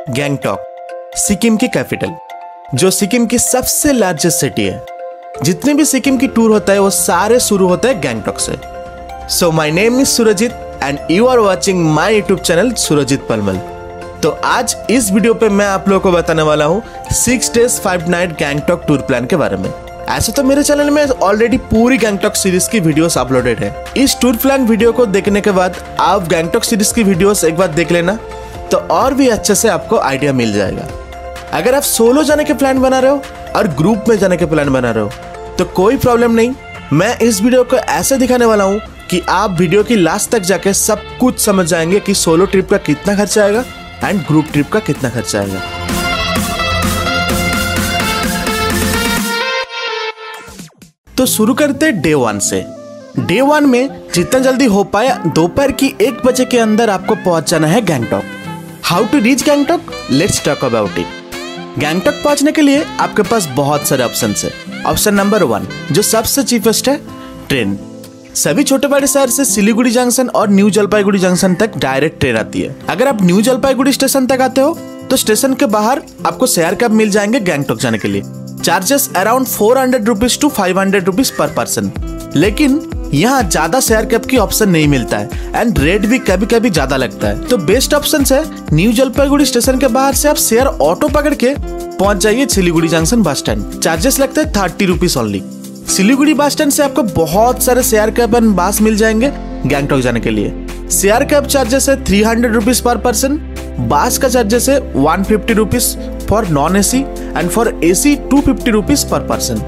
गैंगटॉक, सिक्किम की कैपिटल, जो सिक्किम की सबसे लार्जेस्ट सिटी है। जितने भी सिक्किम की टूर होता है वो सारे शुरू होते हैं गैंगटॉक से। So my name is Surjeet and you are watching my YouTube channel Surjeet Palmal. तो आज इस वीडियो पे मैं आप लोगों को बताने वाला हूँ 6 days 5 night Gangtok tour plan के बारे में। ऐसे तो मेरे चैनल में ऑलरेडी पूरी गैंगटॉक सीरीज की वीडियोस अपलोडेड है। इस टूर प्लान वीडियो को देखने के बाद आप गैंगटॉक सीरीज की वीडियोस एक बार देख लेना, तो और भी अच्छे से आपको आइडिया मिल जाएगा। अगर आप सोलो जाने के प्लान बना रहे हो और ग्रुप में जाने के प्लान बना रहे हो तो कोई प्रॉब्लम नहीं। मैं इस वीडियो को ऐसे दिखाने वाला हूँ कि आप वीडियो की लास्ट तक जाके सब कुछ समझ जाएंगे कि सोलो ट्रिप का कितना खर्चा आएगा एंड ग्रुप ट्रिप का कितना खर्चा आएगा। तो शुरू करते हैं डे 1 से। डे 1 में जितना जल्दी हो पाए दोपहर की 1 बजे के अंदर आपको पहुंच जाना है Gangtok. How to reach Gangtok, let's talk about it. Gangtok पहुंचने के लिए आपके पास बहुत सारे ऑप्शन है। ऑप्शन नंबर 1 जो सबसे चीपेस्ट है, ट्रेन। सभी छोटे बड़े शहर से सिलीगुड़ी जंक्शन और न्यू जलपाईगुड़ी जंक्शन तक डायरेक्ट ट्रेन आती है। अगर आप न्यू जलपाईगुड़ी स्टेशन तक आते हो तो स्टेशन के बाहर आपको शेयर कैब मिल जाएंगे गैंगटॉक जाने के लिए। Charges around 400 rupees to 500 rupees per person. लेकिन यहाँ ज्यादा शेयर कैब की ऑप्शन नहीं मिलता है एंड रेट भी कभी कभी ज्यादा लगता है। तो बेस्ट ऑप्शन है न्यू जलपाईगुड़ी स्टेशन के बाहर से आप शेयर ऑटो पकड़ के पहुंच जाइए Siliguri junction bus stand. Charges लगता है 30 rupees only. Siliguri bus stand से आपको बहुत सारे शेयर कैब एंड बस मिल जाएंगे गैंगटॉक जाने के लिए। शेयर कैब चार्जेस है 300 रुपीज पर पर्सन। बस का चार्जेस है 150 rupees for non AC and for AC 250 rupees per person.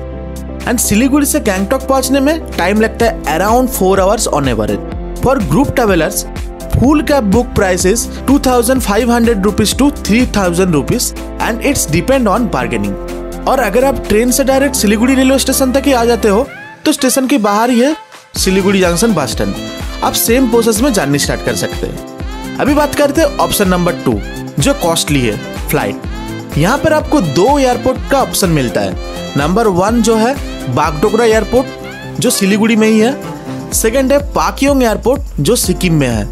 And Siliguri से गैंगटॉक पहुंचने में टाइम लगता है around 4 hours on average. For group travellers full cab book price is 2500 rupees to 3000 rupees and it's depend on bargaining. और अगर आप train से direct Siliguri railway station तक ही आ जाते हो तो स्टेशन के बाहर ही है सिलीगुड़ी जंक्शन बस स्टैंड। आप सेम प्रोसेस में जर्नी स्टार्ट कर सकते हैं। अभी बात करते हैं ऑप्शन नंबर 2 जो कॉस्टली है, फ्लाइट। यहाँ पर आपको 2 एयरपोर्ट का ऑप्शन मिलता है। नंबर 1 जो है बागडोगरा एयरपोर्ट जो सिलीगुड़ी में ही है। सेकंड है पाक्योंग एयरपोर्ट जो सिक्किम में है।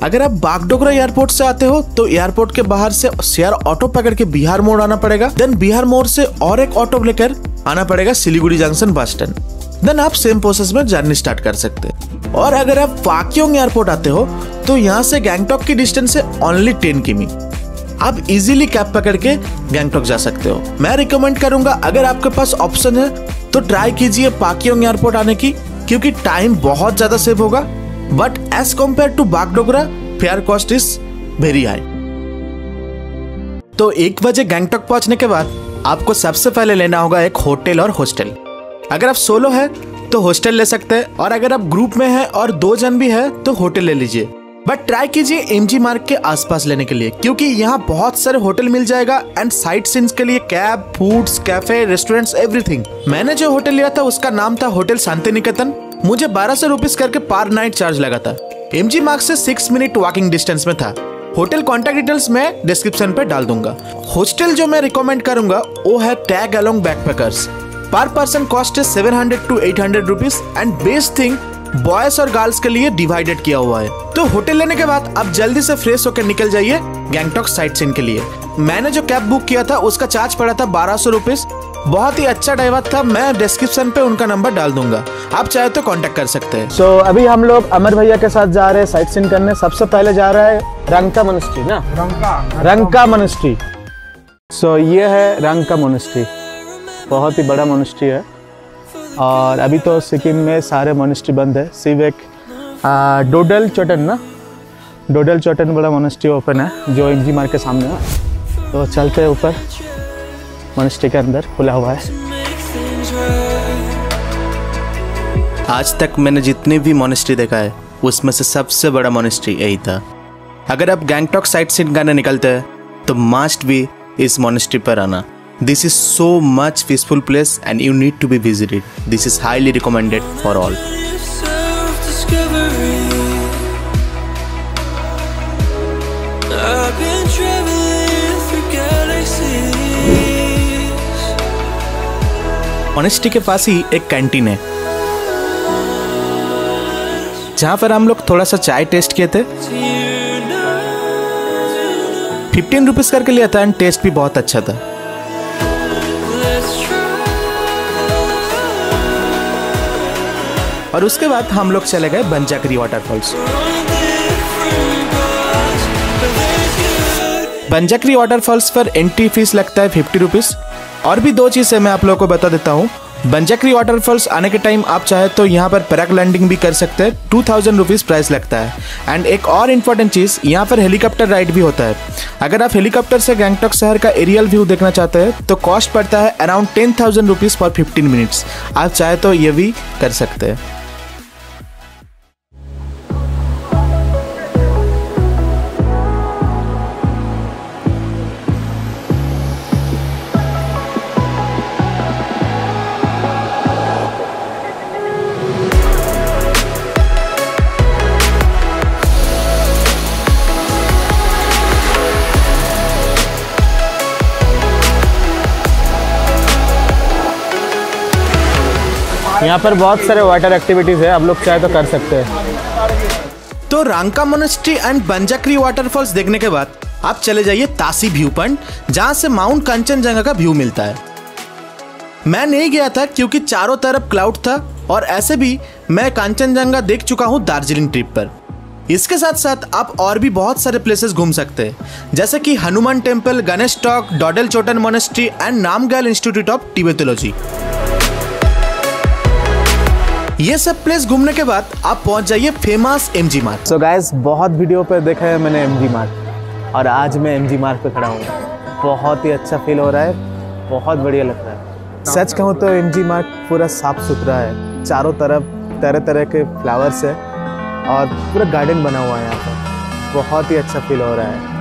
अगर आप बागडोगरा एयरपोर्ट से आते हो तो एयरपोर्ट के बाहर से शेयर ऑटो पकड़ के बिहार मोड़ आना पड़ेगा। देन बिहार मोड़ से और एक ऑटो लेकर आना पड़ेगा Siliguri junction bus stand. Then आप सेम प्रोसेस में जर्नी स्टार्ट कर सकते हैं। और अगर आप पाक्योंग एयरपोर्ट आते हो तो यहाँ से गैंगटॉक की डिस्टेंस है ओनली 10 किमी। आप इजीली कैब पकड़ के गैंगटॉक जा सकते हो। मैं रिकमेंड करूंगा अगर आपके पास ऑप्शन है तो ट्राई कीजिए पाक्योंग एयरपोर्ट आने की, क्योंकि टाइम बहुत ज्यादा सेव होगा। But as compare to Bagdogra fare cost is very high. तो 1 बजे गैंगटॉक पहुंचने के बाद आपको सबसे पहले लेना होगा एक होटल और हॉस्टल। अगर आप सोलो है तो हॉस्टल ले सकते हैं और अगर आप ग्रुप में है और 2 जन भी है तो होटल ले लीजिए। बट ट्राई कीजिए एमजी मार्ग के आसपास लेने के लिए, क्योंकि यहाँ बहुत सारे होटल मिल जाएगा एंड साइट सीन्स के लिए cab, foods, cafe, restaurants, everything. मैंने जो होटल लिया था उसका नाम था होटल शांति निकेतन। मुझे 1200 रुपीज करके पर नाइट चार्ज लगा था। एमजी मार्ग से 6 मिनट वॉकिंग डिस्टेंस में था। होटल कॉन्टैक्ट डिटेल्स मैं डिस्क्रिप्शन पे डाल दूंगा। हॉस्टल जो मैं रिकमेंड करूंगा वो है टैग अलोंग बैकपैकर्स। पर पर्सन कॉस्ट है 700 to 800 rupees and best thing boys और गर्ल्स के लिए डिवाइडेड किया हुआ है। तो होटल लेने के बाद आप जल्दी से फ्रेश होकर निकल जाइए गैंगटॉक साइट सीन के लिए। मैंने जो कैब बुक किया था उसका चार्ज पड़ा था 1200 रुपीज। बहुत ही अच्छा ड्राइवर था। मैं डिस्क्रिप्शन पे उनका नंबर डाल दूंगा, आप चाहे तो कांटेक्ट कर सकते हैं। सो अभी हम लोग अमर भैया के साथ जा रहे हैं साइट सीन करने। सबसे पहले जा रहा है रंका मोनेस्ट्री ना, रंका मोनेस्ट्री। सो ये है रंका मोनेस्ट्री, बहुत ही बड़ा मोनेस्ट्री है। और अभी तो सिक्किम में सारे मोनेस्ट्री बंद है, सिर्फ एक डोडल चोटन ना, डोडल चोटन बड़ा मोनेस्ट्री ओपन है जो एमजी मार्ग के सामने है। तो चलते हैं ऊपर, मोनेस्ट्री के अंदर खुला हुआ है। आज तक मैंने जितने भी मोनेस्ट्री देखा है उसमें से सबसे बड़ा मोनेस्ट्री यही था। अगर आप गैंगटॉक साइट सीन करने निकलते हैं तो मस्ट भी इस मोनेस्ट्री पर आना। This is so much peaceful place and you need to be visited. This is highly recommended for all. Monastery के पास ही एक कैंटीन है जहाँ पर हम लोग थोड़ा सा चाय टेस्ट किए थे। 15 रुपीज़ करके लिया था एंड टेस्ट भी बहुत अच्छा था। और उसके बाद हम लोग चले गए बंजाकरी वाटरफॉल्स। बंजाकरी वाटरफॉल्स पर एंट्री फीस लगता है 50 रुपीज़। और भी 2 चीज़ें मैं आप लोगों को बता देता हूँ। बंजाकरी वाटरफॉल्स आने के टाइम आप चाहे तो यहाँ पर पैराग्लाइडिंग भी कर सकते हैं, 2000 रुपीज़ प्राइस लगता है। एंड एक और इम्पॉर्टेंट चीज़, यहाँ पर हेलीकॉप्टर राइड भी होता है। अगर आप हेलीकॉप्टर से गैंगटॉक शहर का एरियल व्यू देखना चाहते हैं तो कॉस्ट पड़ता है अराउंड 10,000 रुपीज़ फॉर 15 मिनट्स। आप चाहे तो ये भी कर सकते हैं। यहाँ पर बहुत सारे वाटर एक्टिविटीज़ है, आप लोग चाहे तो कर सकते हैं। तो रंका मोनेस्ट्री एंड बंजाकरी वाटरफॉल्स देखने के बाद आप चले जाइए तासी व्यू पॉइंट, जहाँ से माउंट कंचनजंगा का व्यू मिलता है। मैं नहीं गया था क्योंकि चारों तरफ क्लाउड था और ऐसे भी मैं कंचनजंगा देख चुका हूँ दार्जिलिंग ट्रिप पर। इसके साथ साथ आप और भी बहुत सारे प्लेसेस घूम सकते हैं, जैसे कि Hanuman temple, Ganesh Tok, Dodrul Chorten monastery and Namgyal institute of Tibetology. ये सब प्लेस घूमने के बाद आप पहुंच जाइए famous MG Marg. So guys, बहुत वीडियो पे देखा है मैंने एमजी मार्ट, और आज मैं एमजी मार्ट पे खड़ा हूँ। बहुत ही अच्छा फील हो रहा है, बहुत बढ़िया लग रहा है। सच कहूँ तो एमजी मार्ट पूरा साफ सुथरा है, चारों तरफ तरह तरह के फ्लावर्स है और पूरा गार्डन बना हुआ है यहाँ पर। बहुत ही अच्छा फील हो रहा है।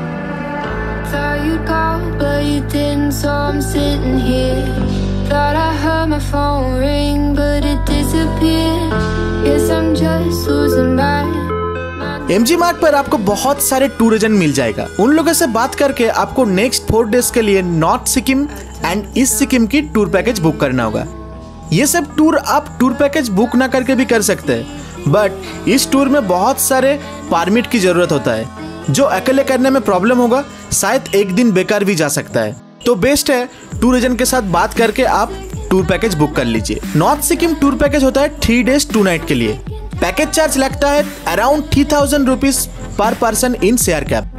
Thought I heard my phone ring, but it disappeared. Guess I'm just losing my. MG mart पर आपको बहुत सारे टूर एजेंट मिल जाएगा। उन लोगों से बात करके आपको नेक्स्ट 4 डेज के लिए north Sikkim and east Sikkim की टूर पैकेज बुक करना होगा। ये सब टूर आप टूर पैकेज बुक ना करके भी कर सकते हैं, बट इस टूर में बहुत सारे परमिट की जरूरत होता है। जो अकेले करने में प्रॉब्लम होगा, शायद एक दिन बेकार भी जा सकता है। तो बेस्ट है टूर एजेंट के साथ बात करके आप टूर पैकेज बुक कर लीजिए। नॉर्थ सिक्किम टूर पैकेज होता है 3 डेज 2 नाइट के लिए। पैकेज चार्ज लगता है around 3000 rupees per person in share cab,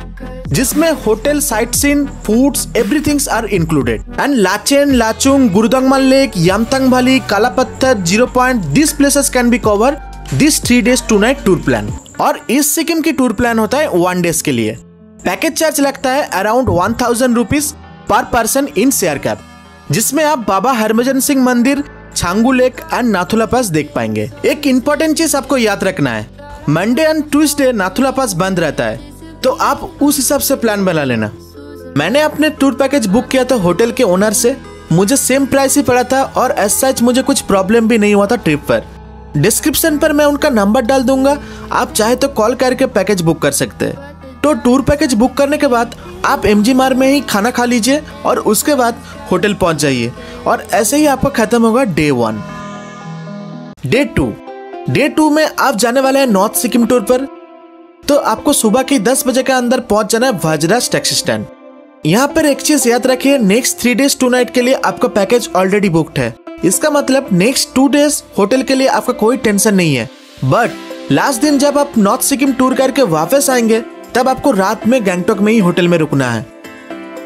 जिसमें hotel, sightseeing, foods, everythings are included. And Lachen, Lachung, Gurudongmar lake, Yumthang valley, Kalapatthar, 0 point, this places can be cover this 3 days 2 night tour plan. और east Sikkim की tour plan होता है 1 days के लिए। Package charge लगता है around 1000 rupees per person in share cab, जिसमें आप बाबा हरभजन सिंह मंदिर, छांगू लेक एंड नाथुला पास देख पाएंगे। एक इंपॉर्टेंट चीज आपको याद रखना है, मंडे एंड ट्यूसडे नाथुला पास बंद रहता है, तो आप उस हिसाब से प्लान बना लेना। मैंने अपने टूर पैकेज बुक किया था होटल के ओनर से, मुझे सेम प्राइस ही पड़ा था और एज सच मुझे कुछ प्रॉब्लम भी नहीं हुआ था ट्रिप पर। डिस्क्रिप्शन पर मैं उनका नंबर डाल दूंगा, आप चाहे तो कॉल करके पैकेज बुक कर सकते हैं। तो टूर पैकेज बुक करने के बाद आप एमजी मार्ट में ही खाना खा लीजिए और उसके बाद होटल पहुंच जाइए, और ऐसे ही आपका खत्म होगा डे 1। डे 2 में आप जाने वाले हैं नॉर्थ सिक्किम टूर पर। तो आपको सुबह के 10 बजे के अंदर पहुंच जाना है वज्राज टैक्सी स्टैंड। यहाँ पर एक चीज याद रखिए, नेक्स्ट 3 डेज 2 नाइट के लिए आपका पैकेज ऑलरेडी बुक्ड है। इसका मतलब नेक्स्ट 2 डेज होटल के लिए आपका कोई टेंशन नहीं है। बट लास्ट दिन जब आप नॉर्थ सिक्किम टूर करके वापस आएंगे, तब आपको रात में गैंगटॉक में ही होटल में रुकना है।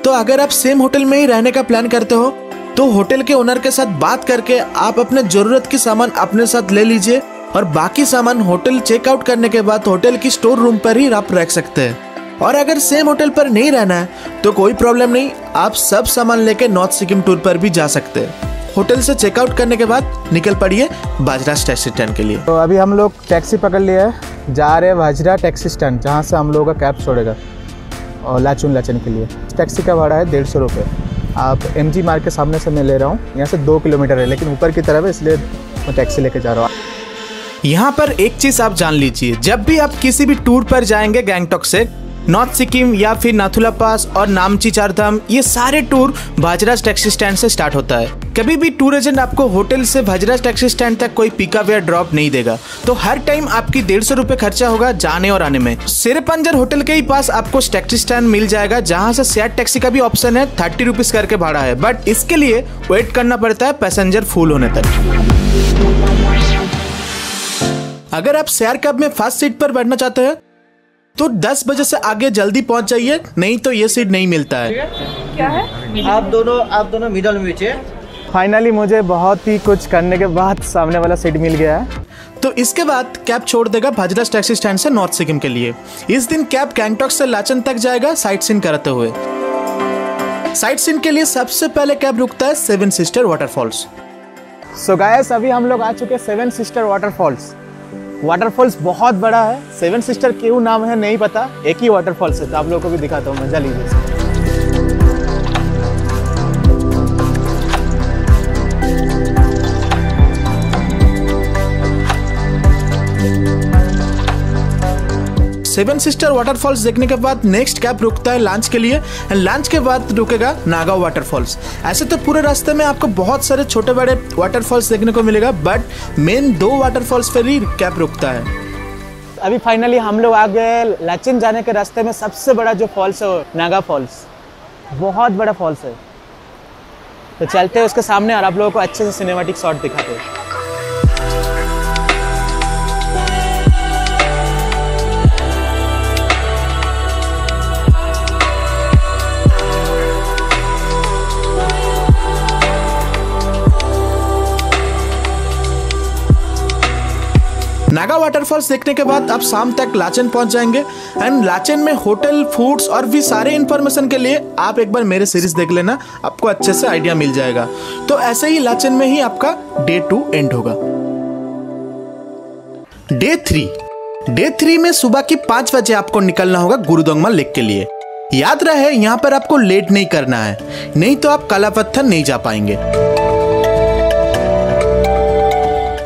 तो अगर आप सेम होटल में ही रहने का प्लान करते हो तो होटल के ओनर के साथ बात करके आप अपने जरूरत की सामान अपने साथ ले लीजिए, और बाकी सामान होटल चेकआउट करने के बाद होटल की स्टोर रूम पर ही आप रख सकते हैं। और अगर सेम होटल पर नहीं रहना है तो कोई प्रॉब्लम नहीं, आप सब सामान लेके नॉर्थ सिक्किम टूर पर भी जा सकते हैं। होटल से चेकआउट करने के बाद निकल पड़िए वज्राज टैक्सी स्टैंड के लिए। तो अभी हम लोग टैक्सी पकड़ लिया है, जा रहे हैं वज्रा टैक्सी स्टैंड, जहाँ से हम लोगों का कैब छोड़ेगा और लाचुन के लिए। टैक्सी का भाड़ा है 150 रुपये। आप एमजी मार्ट के सामने से मैं ले रहा हूँ, यहाँ से 2 किलोमीटर है, लेकिन ऊपर की तरफ है, इसलिए मैं टैक्सी लेके जा रहा हूँ। यहाँ पर एक चीज आप जान लीजिए, जब भी आप किसी भी टूर पर जाएंगे गैंगटॉक से नॉर्थ सिक्किम या फिर नाथुला पास और नामची चारधाम, ये सारे टूर वज्राज टैक्सी स्टैंड से स्टार्ट होता है। कभी भी टूर एजेंट आपको होटल से भजराज टैक्सी स्टैंड तक कोई पिकअप या ड्रॉप नहीं देगा, तो हर टाइम आपकी 150 रुपए खर्चा होगा जाने और आने में। शेरपंजर होटल के ही पास आपको टैक्सी स्टैंड मिल जाएगा, जहां से शेयर टैक्सी का भी ऑप्शन है। 30 रुपीज करके भाड़ा है, बट इसके लिए वेट करना पड़ता है पैसेंजर फुल होने तक। अगर आप शेयर कैब में फर्स्ट सीट पर बैठना चाहते हैं तो 10 बजे से आगे जल्दी पहुंच जाइए, नहीं तो ये सीट नहीं मिलता है। क्या है? आप दोनों मिडल में बैठिए। फाइनली मुझे बहुत ही कुछ करने के बाद सामने वाला सीट मिल गया है। तो इसके बाद कैब छोड़ देगा भजराज टैक्सी स्टैंड से नॉर्थ सिक्किम के लिए। इस दिन कैब गैंगटॉक से लाचन तक जाएगा साइट सीन कराते हुए। साइट सीन के लिए सबसे पहले कैब रुकता है 7 सिस्टर वाटरफॉल्स। सो गाइस, अभी हम लोग आ चुके हैं 7 सिस्टर वाटरफॉल्स। वाटरफॉल्स बहुत बड़ा है। 7 सिस्टर क्यों नाम है नहीं पता, एक ही वाटरफॉल्स है, तो आप लोगों को भी दिखाता हूँ, मजा लीजिए। 7 सिस्टर वाटरफॉल्स देखने के बाद नेक्स्ट कैब रुकता है लंच के लिए, एंड लंच के बाद रुकेगा नागाव वाटरफॉल्स। ऐसे तो पूरे रास्ते में आपको बहुत सारे छोटे बड़े वाटरफॉल्स देखने को मिलेगा, बट मेन 2 वाटरफॉल्स पर ही कैब रुकता है। अभी फाइनली हम लोग आ गए लाचेन जाने के रास्ते में सबसे बड़ा जो फॉल्स है वो नागा फॉल्स। बहुत बड़ा फॉल्स है, तो चलते हैं उसके सामने और आप लोगों को अच्छे से सिनेमैटिक शॉट दिखाते हैं। नागा वाटरफॉल्स देखने के बाद आप शाम तक लाचेन पहुंच जाएंगे, एंड लाचेन में होटल, फूड्स और भी सारे इन्फॉर्मेशन के लिए आप एक बार मेरे सीरीज देख लेना, आपको अच्छे से आइडिया मिल जाएगा। तो ऐसे ही लाचेन में ही आपका डे 2 एंड होगा। डे 3 में सुबह की 5 बजे आपको निकलना होगा गुरुदोंगमा लेक के लिए। याद रहे यहाँ पर आपको लेट नहीं करना है, नहीं तो आप काला पत्थर नहीं जा पाएंगे।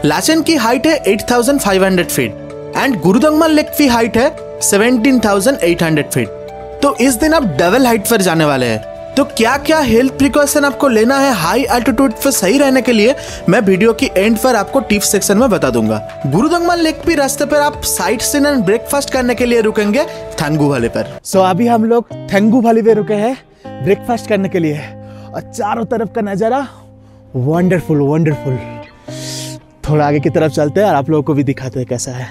लाचेन की हाइट है 8500 फीट एंड गुरुदोंगमा लेक की हाइट है 17800 फीट। तो इस दिन आप डबल हाइट पर जाने वाले हैं। तो क्या क्या हेल्थ प्रिकॉशन आपको लेना है हाई एल्टीट्यूड पर सही रहने के लिए, मैं वीडियो की एंड पर आपको टिप्स सेक्शन में बता दूंगा। गुरुदोंगमा लेक पे रास्ते पर आप साइट सीन एंड ब्रेकफास्ट करने के लिए रुकेंगे थेंगू वैली पर। सो अभी हम लोग थेंगू वैली पे रुके हैं ब्रेकफास्ट करने के लिए, और चारों तरफ का नजारा वंडरफुल वंडरफुल। थोड़ा आगे की तरफ चलते हैं और आप लोगों को भी दिखाते हैं कैसा है।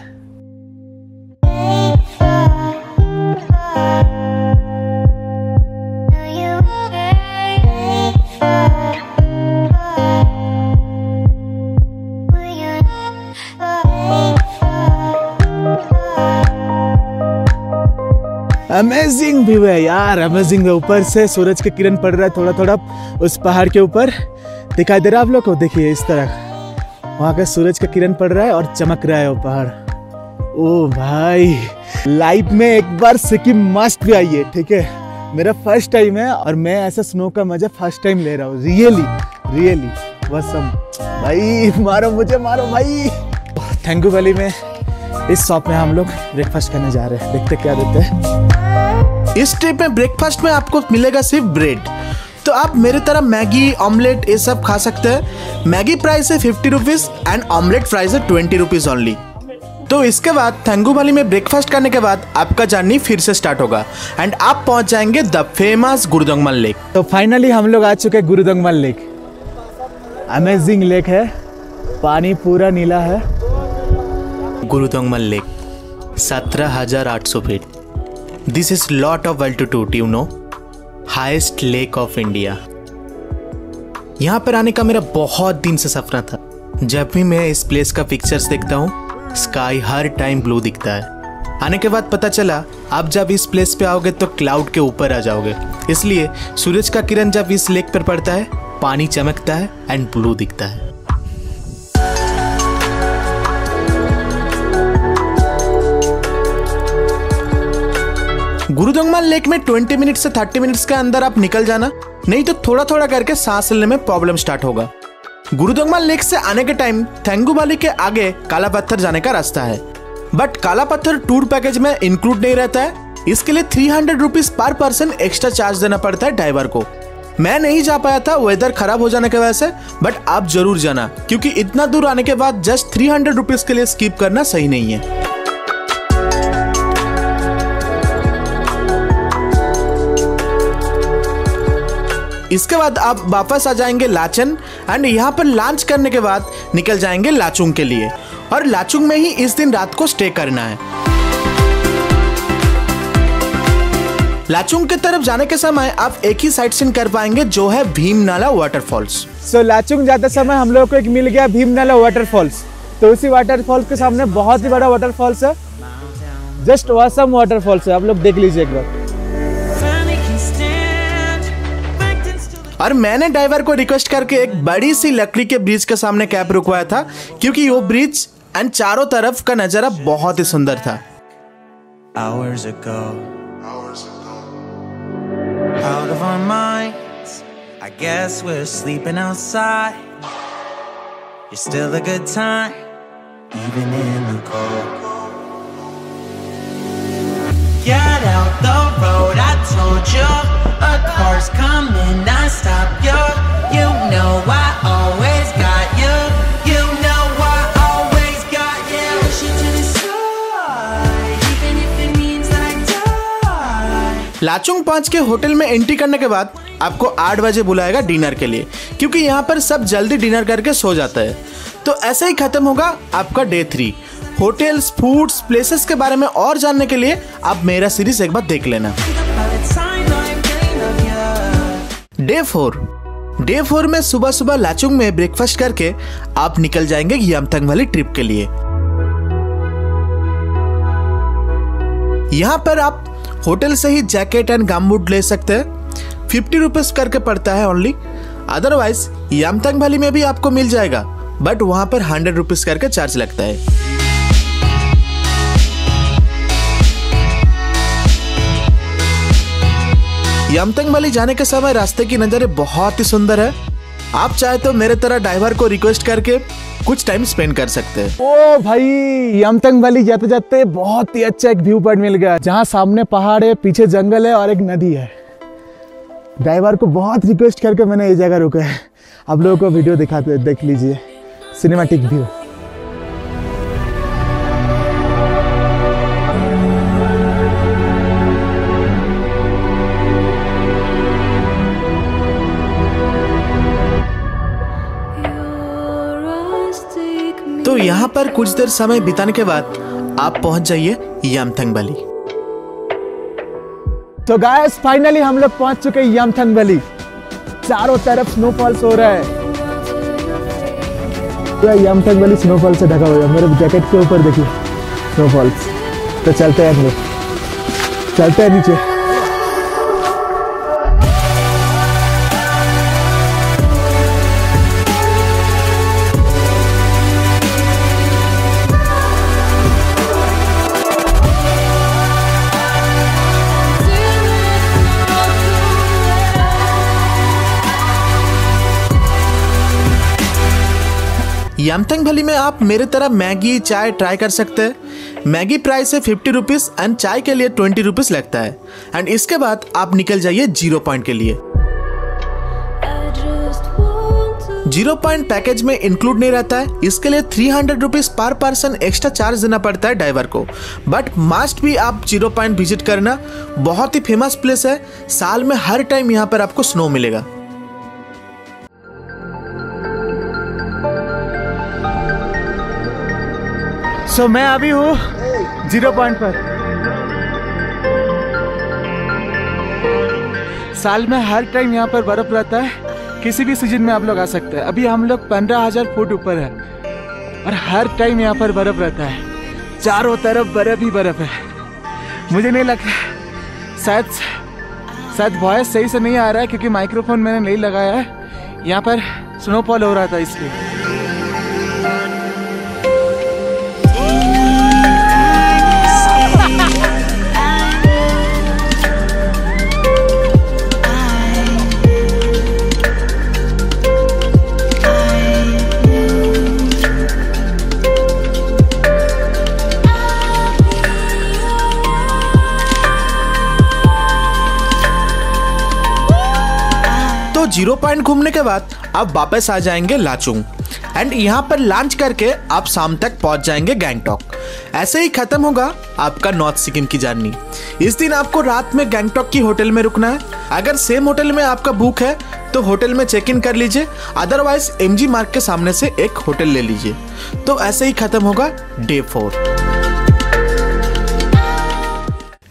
अमेजिंग व्यू है यार, अमेजिंग व्यू। ऊपर से सूरज की किरण पड़ रहा है थोड़ा थोड़ा उस पहाड़ के ऊपर, दिखाई दे रहा है आप लोग को। देखिए इस तरह वहाँ का सूरज का किरण पड़ रहा है और चमक रहा है वो पहाड़। ओ भाई, लाइफ में एक बार सिक्किम मस्ट भी आइए, ठीक है। मेरा फर्स्ट टाइम है और मैं ऐसा स्नो का मजा फर्स्ट टाइम ले रहा हूँ। रियली वसम भाई, मारो मुझे मारो भाई। थेंगू वैली में इस शॉप में हम लोग ब्रेकफास्ट करने जा रहे हैं, देखते क्या देते हैं। इस ट्रिप में ब्रेकफास्ट में आपको मिलेगा सिर्फ ब्रेड, तो आप मेरे तरह मैगी, ऑमलेट ये सब खा सकते हैं। मैगी प्राइस है 50 रुपीज एंड ऑमलेट प्राइस है 20 रुपीज ओनली। तो इसके बाद थेंगू वैली में ब्रेकफास्ट करने के बाद आपका जर्नी फिर से स्टार्ट होगा एंड आप पहुंच जाएंगे द फेमस गुरुदोंगमा लेक। तो फाइनली हम लोग आ चुके हैं गुरुदोंगमा लेक। अमेजिंग लेक है, पानी पूरा नीला है। Gurudongmar lake 17,800 feet. This is lot of altitude, you know, highest lake of India. यहाँ पर आने का मेरा बहुत दिन से सपना था। जब भी मैं इस प्लेस का पिक्चर्स देखता हूँ, स्काई हर टाइम ब्लू दिखता है। आने के बाद पता चला आप जब इस प्लेस पे आओगे तो क्लाउड के ऊपर आ जाओगे, इसलिए सूरज का किरण जब इस लेक पर पड़ता है पानी चमकता है एंड ब्लू दिखता है। गुरुदोंगमा लेक में 20 मिनट से 30 मिनट्स के अंदर आप निकल जाना, नहीं तो थोड़ा थोड़ा करके सांस लेने में प्रॉब्लम स्टार्ट होगा। गुरुदोंगमा लेक से आने के टाइम थेंगू वैली के आगे काला पत्थर जाने का रास्ता है, बट काला पत्थर टूर पैकेज में इंक्लूड नहीं रहता है। इसके लिए 300 rupees per person extra charge देना पड़ता है ड्राइवर को। मैं नहीं जा पाया था वेदर खराब हो जाने की वजह से, बट आप जरूर जाना क्योंकि इतना दूर आने के बाद जस्ट 300 रुपीज के लिए स्किप करना सही नहीं है। इसके बाद आप वापस आ जाएंगे लाचन एंड यहाँ पर लंच करने के बाद निकल जाएंगे लाचुंग के लिए, और लाचुंग में ही इस दिन रात को स्टे करना है। लाचुंग की तरफ जाने के समय आप एक ही साइट सीन कर पाएंगे जो है भीमनाला वाटरफॉल्स। सो लाचुंग जाते समय हम लोग को एक मिल गया भीमनाला वाटरफॉल्स। तो उसी वाटरफॉल्स के सामने बहुत ही बड़ा वाटरफॉल्स है, जस्ट ऑसम वाटरफॉल्स है, आप लोग देख लीजिए एक बार। और मैंने ड्राइवर को रिक्वेस्ट करके एक बड़ी सी लकड़ी के ब्रिज के सामने कैब रुकवाया था क्योंकि वो ब्रिज एंड चारों तरफ का नजारा बहुत ही सुंदर था। Hours ago, out of our minds, I guess we're sleeping outside. You're still a good time, even in the cold. Get out the road, I told you. A car's coming, I stop you. You know I always got you. You know I always got you. Push it to the side, even if it means I die. Lachung 5 के hotel में entry करने के बाद आपको 8 बजे बुलाएगा dinner के लिए, क्योंकि यहाँ पर सब जल्दी डिनर करके सो जाता है। तो ऐसे ही खत्म होगा आपका डे 3। होटल्स, फूड्स, प्लेसेस के बारे में और जानने के लिए आप मेरा सीरीज एक बार देख लेना। डे 4 में सुबह सुबह लाचुंग में ब्रेकफास्ट करके आप निकल जाएंगे यामथंग वैली ट्रिप के लिए। यहाँ पर आप होटल से ही जैकेट एंड गमबूट ले सकते हैं। 50 रुपीज करके पड़ता है ओनली। अदरवाइज यामथंग वैली में भी आपको मिल जाएगा, बट वहां पर 100 रुपीज करके चार्ज लगता है। यामथंग वैली जाने के समय रास्ते की नज़ारे बहुत ही सुंदर है। आप चाहे तो मेरे तरह ड्राइवर को रिक्वेस्ट करके कुछ टाइम स्पेंड कर सकते हैं। ओ भाई, यामथंग वैली जाते जाते बहुत ही अच्छा एक व्यू पॉइंट मिल गया, जहाँ सामने पहाड़ है, पीछे जंगल है और एक नदी है। ड्राइवर को बहुत रिक्वेस्ट करके मैंने ये जगह रुका है। आप लोगों को वीडियो दिखाते, देख लीजिए सिनेमैटिक व्यू। तो यहाँ पर कुछ देर समय बिताने के बाद आप पहुंच जाइए यामथंग वैली। तो गाइस फाइनली हम लोग पहुंच चुके हैं यामथंग वैली। चारों तरफ स्नोफॉल्स हो रहा है। पूरा यामथंग वैली स्नोफॉल से ढका हुआ है। मेरे जैकेट के ऊपर देखिए स्नोफॉल्स। तो चलते हैं हम लोग, चलते हैं नीचे। यामथंग वैली में आप मेरे तरह मैगी, चाय ट्राई कर सकते हैं। मैगी प्राइस है 50 रुपीज एंड चाय के लिए 20 रुपीज लगता है। एंड इसके बाद आप निकल जाइए 0 पॉइंट के लिए। 0 पॉइंट पैकेज में इंक्लूड नहीं रहता है, इसके लिए 300 rupees per person extra charge देना पड़ता है ड्राइवर को। बट मस्ट भी आप 0 पॉइंट विजिट करना। बहुत ही फेमस प्लेस है, साल में हर टाइम यहाँ पर आपको स्नो मिलेगा। सो मैं अभी हूँ 0 पॉइंट पर। साल में हर टाइम यहाँ पर बर्फ रहता है, किसी भी सीजन में आप लोग आ सकते हैं। अभी हम लोग 15,000 फुट ऊपर है और हर टाइम यहाँ पर बर्फ रहता है। चारों तरफ बर्फ ही बर्फ है। मुझे नहीं लगता, शायद वॉइस सही से नहीं आ रहा है क्योंकि माइक्रोफोन मैंने नहीं लगाया है। यहाँ पर स्नोफॉल हो रहा था इसलिए। तो 0 पॉइंट घूमने के बाद आप वापस आ जाएंगे लाचुंग एंड यहाँ पर लॉन्च करके आप शाम तक पहुंच जाएंगे गैंगटॉक। ऐसे ही खत्म होगा आपका नॉर्थ सिक्किम की जर्नी। इस दिन आपको रात में गैंगटॉक की होटल में रुकना है। अगर सेम होटल में आपका बुक है तो होटल में चेक इन कर लीजिए, अदरवाइज MG मार्ग के सामने से एक होटल ले लीजिए। तो ऐसे ही खत्म होगा डे 4।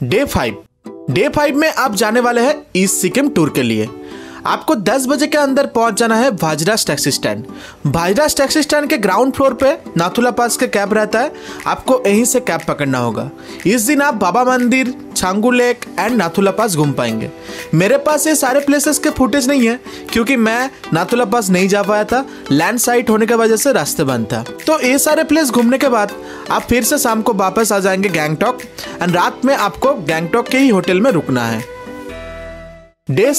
डे 5 में आप जाने वाले हैं ईस्ट सिक्किम टूर के लिए। आपको 10 बजे के अंदर पहुंच जाना है भाजरास टैक्सी स्टैंड। भाजरास टैक्सी स्टैंड के ग्राउंड फ्लोर पे नाथुला पास के कैब रहता है, आपको यहीं से कैब पकड़ना होगा। इस दिन आप बाबा मंदिर, छांगू लेक एंड नाथुला पास घूम पाएंगे। मेरे पास ये सारे प्लेसेस के फुटेज नहीं है क्योंकि मैं नाथुला पास नहीं जा पाया था, लैंड साइट होने की वजह से रास्ते बंद था। तो ये सारे प्लेस घूमने के बाद आप फिर से शाम को वापस आ जाएंगे गैंगटॉक एंड रात में आपको गैंगटॉक के ही होटल में रुकना है। डे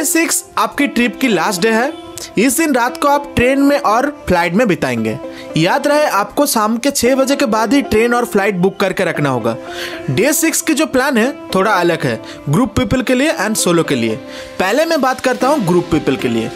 6 आपकी ट्रिप की लास्ट डे है। इस दिन रात को आप ट्रेन में और फ्लाइट में बिताएंगे। याद रहे आपको शाम के 6 बजे के बाद ही ट्रेन और फ्लाइट बुक करके रखना होगा। डे 6 की जो प्लान है थोड़ा अलग है, ग्रुप पीपल के लिए एंड सोलो के लिए। पहले मैं बात करता हूँ ग्रुप पीपल के लिए।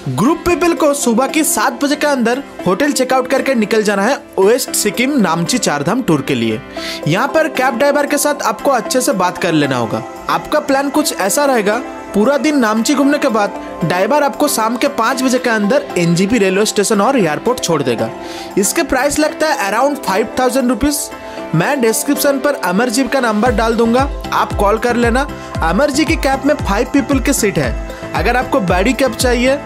ग्रुप पीपल को सुबह की 7 बजे के अंदर होटल चेकआउट करके निकल जाना है वेस्ट सिक्किम नामची चारधाम टूर के लिए। यहाँ पर कैब ड्राइवर के साथ आपको अच्छे से बात कर लेना होगा। आपका प्लान कुछ ऐसा रहेगा, पूरा दिन नामची घूमने के बाद ड्राइवर आपको शाम के 5 बजे के अंदर NGP रेलवे स्टेशन और एयरपोर्ट छोड़ देगा। इसके प्राइस लगता है अराउंड 5000 रुपीज। मैं डिस्क्रिप्शन पर अमरजीत का नंबर डाल दूंगा, आप कॉल कर लेना। अमरजीत की कैब में 5 पीपल की सीट है। अगर आपको बड़ी कैब चाहिए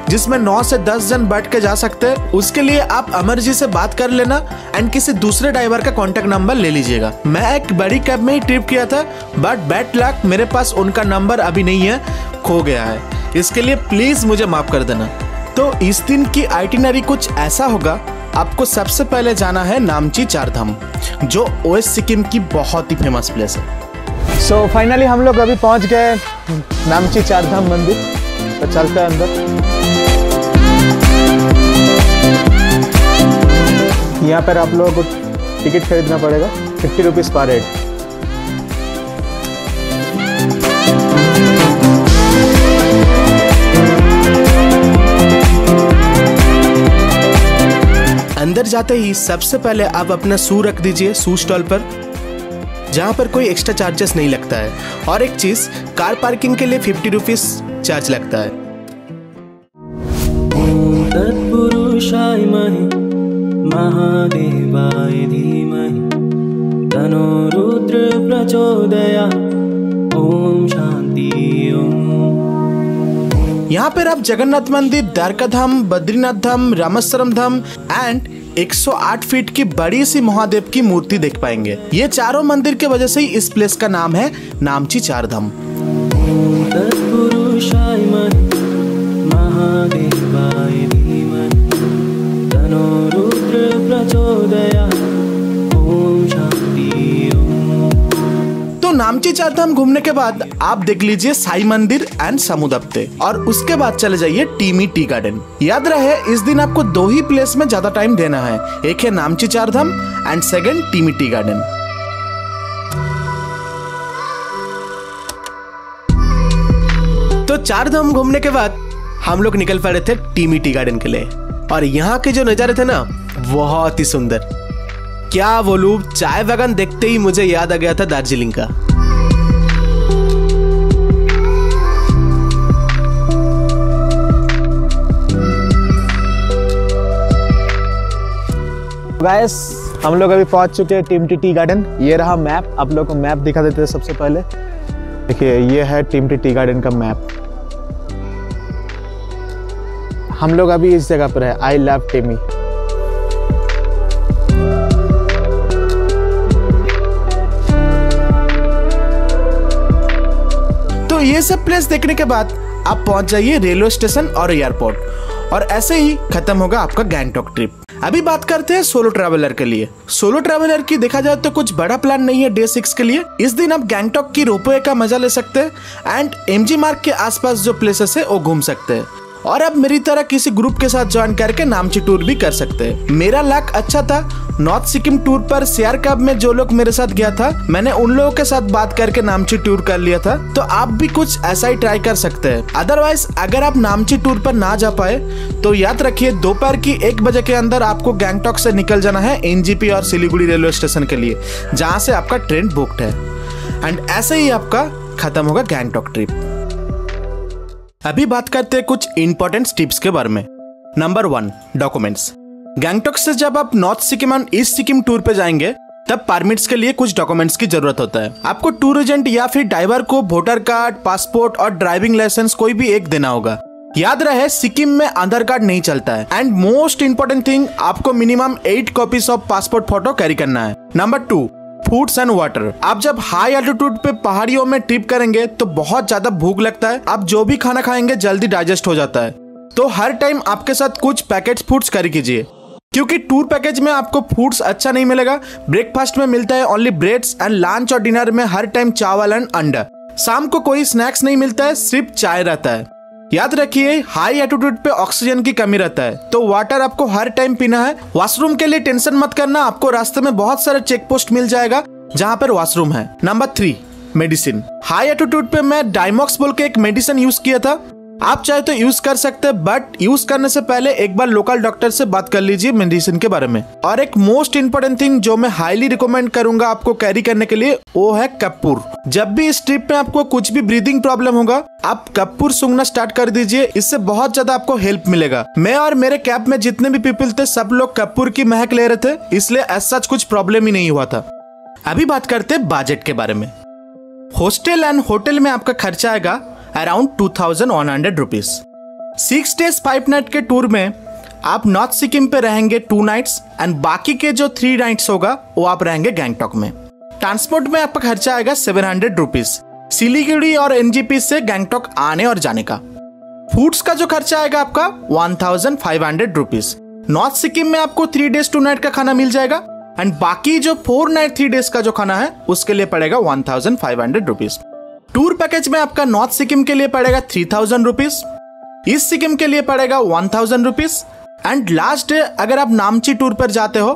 जिसमें 9 से 10 जन बैठ के जा सकते हैं, उसके लिए आप अमरजीत से बात कर लेना एंड किसी दूसरे ड्राइवर का कॉन्टेक्ट नंबर ले लीजिएगा। मैं एक बड़ी कैब में ही ट्रिप किया था बट बैड लक मेरे पास उनका नंबर अभी नहीं है, खो गया है। इसके लिए प्लीज मुझे माफ कर देना। तो इस दिन की आइटिनरी कुछ ऐसा होगा, आपको सबसे पहले जाना है नामची चारधाम जो वेस्ट सिक्किम की बहुत ही फेमस प्लेस है। सो फाइनली हम लोग अभी पहुंच गए नामची चारधाम मंदिर, तो चलते हैं अंदर। यहाँ पर आप लोगों को टिकट खरीदना पड़ेगा, 50 रुपीज पर हेड। अंदर जाते ही सबसे पहले आप अपना शू रख दीजिए शू स्टॉल पर, जहाँ पर कोई एक्स्ट्रा चार्जेस नहीं लगता है। और एक चीज, कार पार्किंग के लिए 50 रुपीज चार्ज लगता है। तत्पुरुषाय महादेवाय धीमहि तन्नो रुद्र प्रचोदयात्। ओम शांति ओम। यहाँ पर आप जगन्नाथ मंदिर, द्वारका धाम, बद्रीनाथ धाम, रामेश्वरम धाम एंड 108 फीट की बड़ी सी महादेव की मूर्ति देख पाएंगे। ये चारों मंदिर के वजह से ही इस प्लेस का नाम है नामची चारधाम। तत्पुरुषाय महादेवाय धीमहि तन्नो रुद्र प्रचोदयात्। ओम शांति ओम। तो नामची चारधाम घूमने के बाद आप देख लीजिए साई मंदिर एंड समुद्रप्ते और उसके बाद चले जाइए टीमी टी गार्डन। याद रहे इस दिन आपको 2 ही प्लेस में ज्यादा टाइम देना है, एक है Namchi Chardham and second Temi tea garden. तो चारधाम घूमने के बाद हम लोग निकल पड़े थे टीमी टी गार्डन के लिए और यहाँ के जो नज़ारे थे ना बहुत ही सुंदर। क्या बोलूं, चाय बागान देखते ही मुझे याद आ गया था दार्जिलिंग का। गाइस हम लोग अभी पहुंच चुके हैं टीमी टी गार्डन। ये रहा मैप, आप लोग को मैप दिखा देते हैं। सबसे पहले देखिए ये है टीमी टी गार्डन का मैप। हम लोग अभी इस जगह पर है, आई लव टीमी। तो ये सब प्लेस देखने के बाद आप पहुंच जाइए रेलवे स्टेशन और एयरपोर्ट और ऐसे ही खत्म होगा आपका गैंगटॉक ट्रिप। अभी बात करते हैं सोलो ट्रैवलर के लिए। सोलो ट्रैवलर की देखा जाए तो कुछ बड़ा प्लान नहीं है डे 6 के लिए। इस दिन आप गैंगटॉक की रोपवे का मजा ले सकते हैं एंड MG मार्ग के आसपास जो प्लेसेस है वो घूम सकते हैं। और अब मेरी तरह किसी ग्रुप के साथ ज्वाइन करके नामची टूर भी कर सकते हैं। मेरा लक अच्छा था, नॉर्थ सिक्किम टूर पर सियार कब में जो लोग मेरे साथ गया था, मैंने उन लोगों के साथ बात करके नामची टूर कर लिया था। तो आप भी कुछ ऐसा ही ट्राई कर सकते हैं। अदरवाइज अगर आप नामची टूर पर ना जा पाए तो याद रखिए दोपहर की 1 बजे के अंदर आपको गैंगटॉक से निकल जाना है एनजीपी और सिलीगुड़ी रेलवे स्टेशन के लिए, जहाँ से आपका ट्रेन बुक्ड है। एंड ऐसे ही आपका खत्म होगा गैंगटॉक ट्रिप। अभी बात करते हैं कुछ इंपॉर्टेंट टिप्स के बारे में। Number 1, documents. गैंगटॉक से जब आप नॉर्थ सिक्किम और ईस्ट सिक्किम टूर पे जाएंगे तब परमिट्स के लिए कुछ डॉक्यूमेंट्स की जरूरत होता है। आपको टूर एजेंट या फिर ड्राइवर को वोटर कार्ड, पासपोर्ट और ड्राइविंग लाइसेंस कोई भी एक देना होगा। याद रहे सिक्किम में आधार कार्ड नहीं चलता है। एंड मोस्ट इंपोर्टेंट थिंग, आपको minimum 8 copies of passport photo carry करना है। Number 2, foods and water. आप जब हाई एल्टीट्यूड पे पहाड़ियों में ट्रिप करेंगे तो बहुत ज्यादा भूख लगता है। आप जो भी खाना खाएंगे जल्दी डाइजेस्ट हो जाता है, तो हर टाइम आपके साथ कुछ पैकेट फूड्स कैरी कीजिए, क्योंकि टूर पैकेज में आपको फूड्स अच्छा नहीं मिलेगा। ब्रेकफास्ट में मिलता है ओनली ब्रेड्स एंड लंच और डिनर में हर टाइम चावल एंड अंडा। शाम को कोई स्नैक्स नहीं मिलता है, सिर्फ चाय रहता है। याद रखिए हाई एल्टीट्यूड पे ऑक्सीजन की कमी रहता है, तो वाटर आपको हर टाइम पीना है। वॉशरूम के लिए टेंशन मत करना, आपको रास्ते में बहुत सारे चेक पोस्ट मिल जाएगा जहाँ पर वॉशरूम है। Number 3, medicine. हाई एल्टीट्यूड पे मैं डाइमॉक्स बोल के एक मेडिसिन यूज किया था। आप चाहे तो यूज कर सकते हैं, बट यूज करने से पहले एक बार लोकल डॉक्टर से बात कर लीजिए मेडिसिन के बारे में। और एक मोस्ट इंपोर्टेंट थिंग जो मैं हाईली रिकमेंड करूंगा आपको कैरी करने के लिए, वो है कपूर। जब भी इस ट्रिप में आपको कुछ भी ब्रीदिंग प्रॉब्लम होगा, आप कपूर सूंघना स्टार्ट कर दीजिए, इससे बहुत ज्यादा आपको हेल्प मिलेगा। मैं और मेरे कैब में जितने भी पीपल थे सब लोग कपूर की महक ले रहे थे, इसलिए ऐसा कुछ प्रॉब्लम ही नहीं हुआ था। अभी बात करते हैं बजट के बारे में। हॉस्टल एंड होटल में आपका खर्चा आएगा अराउंड 2100 रुपीज। 6 days 5 night के टूर में आप नॉर्थ सिक्किम पे रहेंगे 2 nights एंड बाकी के जो 3 nights होगा वो आप रहेंगे गैंगटॉक में। ट्रांसपोर्ट में आपका खर्चा आएगा 700 रुपीज, सिलीगुड़ी और एनजीपी से गैंगटॉक आने और जाने का। फूड्स का जो खर्चा आएगा आपका 1500 रुपीज। नॉर्थ सिक्किम में आपको 3 days 2 night का खाना मिल जाएगा एंड बाकी जो 4 night 3 days का जो खाना है उसके लिए पड़ेगा 1500 रुपीज। टूर पैकेज में आपका नॉर्थ सिक्किम के लिए पड़ेगा 3000 रुपीज, ईस्ट सिक्किम के लिए पड़ेगा 1000 रुपीज एंड लास्ट डे अगर आप नामची टूर पर जाते हो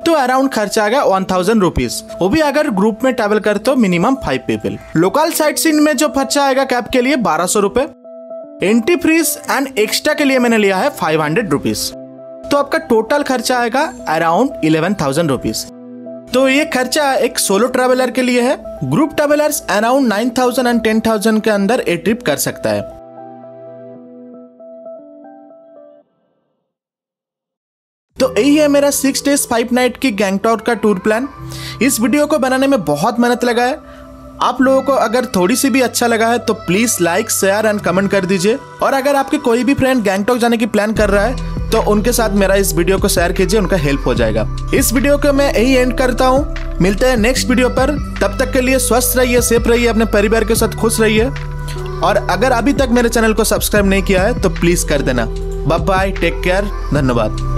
तो अराउंड खर्चा आएगा 1000 रुपीज, वो भी अगर ग्रुप में ट्रैवल करते हो minimum 5 people. Local sight seeing में जो खर्चा आएगा कैब के लिए 1200 रुपए, एंट्री फीस एंड एक्स्ट्रा के लिए मैंने लिया है 500 रुपीज, तो आपका टोटल खर्चा आएगा अराउंड 11,000 रुपीज। तो ये खर्चा एक सोलो ट्रैवलर के लिए है। ग्रुप ट्रैवलर्स अराउंड 9,000 एंड 10,000 के अंदर ए ट्रिप कर सकता है। तो यही है मेरा 6 days 5 night की गैंगटॉक का टूर प्लान। इस वीडियो को बनाने में बहुत मेहनत लगा है। आप लोगों को अगर थोड़ी सी भी अच्छा लगा है तो please like, share and comment कर दीजिए। और अगर आपके कोई भी फ्रेंड गैंगटॉक जाने की प्लान कर रहा है तो उनके साथ मेरा इस वीडियो को शेयर कीजिए, उनका हेल्प हो जाएगा। इस वीडियो को मैं यही एंड करता हूँ। मिलते हैं नेक्स्ट वीडियो पर, तब तक के लिए स्वस्थ रहिए, सेफ रहिए, अपने परिवार के साथ खुश रहिए। और अगर अभी तक मेरे चैनल को सब्सक्राइब नहीं किया है तो प्लीज कर देना। बाय बाय, टेक केयर, धन्यवाद।